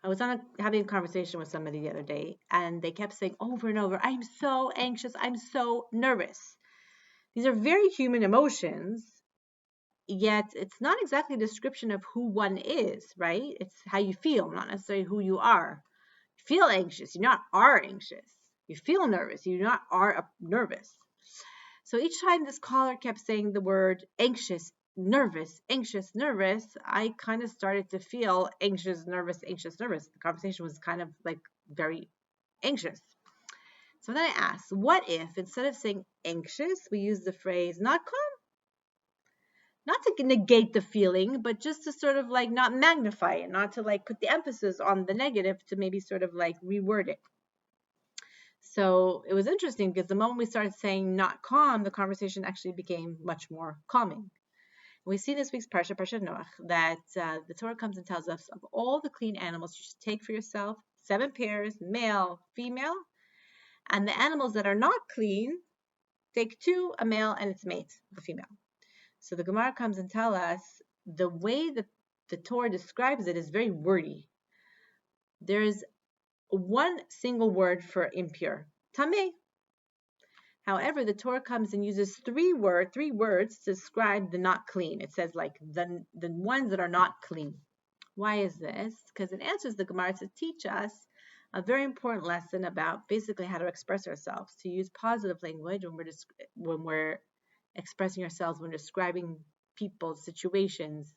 I was having a conversation with somebody the other day, and they kept saying over and over, I'm so anxious, I'm so nervous. These are very human emotions, yet it's not exactly a description of who one is, right? It's how you feel, not necessarily who you are. You feel anxious, you not are anxious. You feel nervous, you not are nervous. So each time this caller kept saying the word anxious, anxious, nervous, I kind of started to feel anxious, nervous, anxious, nervous. The conversation was kind of like very anxious. So then I asked, what if instead of saying anxious, we use the phrase not calm? Not to negate the feeling, but just to sort of like not magnify it, not to like put the emphasis on the negative, to maybe sort of like reword it. So it was interesting because the moment we started saying not calm, the conversation actually became much more calming. We see this week's Parshat Noach that the Torah comes and tells us of all the clean animals you should take for yourself, 7 pairs, male, female, and the animals that are not clean, take 2, a male and its mate, the female. So the Gemara comes and tells us the way that the Torah describes it is very wordy. There is one single word for impure, tameh. However, the Torah comes and uses three words to describe the not clean. It says like the ones that are not clean. Why is this? Because it answers the Gemara to teach us a very important lesson about basically how to express ourselves, to use positive language when we're expressing ourselves, when describing people's situations.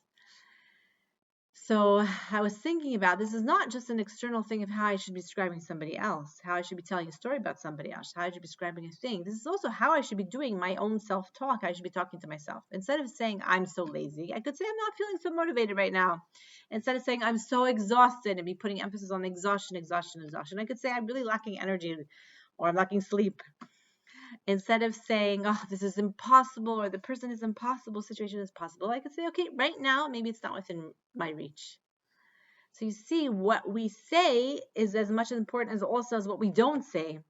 So I was thinking about, this is not just an external thing of how I should be describing somebody else, how I should be telling a story about somebody else, how I should be describing a thing. This is also how I should be doing my own self-talk. I should be talking to myself. Instead of saying I'm so lazy, I could say I'm not feeling so motivated right now. Instead of saying I'm so exhausted and be putting emphasis on exhaustion, I could say I'm really lacking energy or I'm lacking sleep. Instead of saying, oh, this is impossible, or the person is impossible, situation is possible, I could say, okay, right now, maybe it's not within my reach. So you see, what we say is as much as important as also as what we don't say.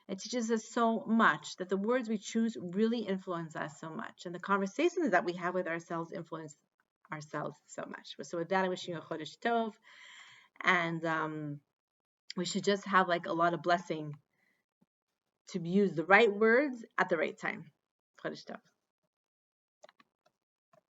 It teaches us so much that the words we choose really influence us so much. And the conversations that we have with ourselves influence ourselves so much. So with that, I wish you a Chodesh Tov. And we should just have like a lot of blessing to use the right words at the right time. Chodesh Tov.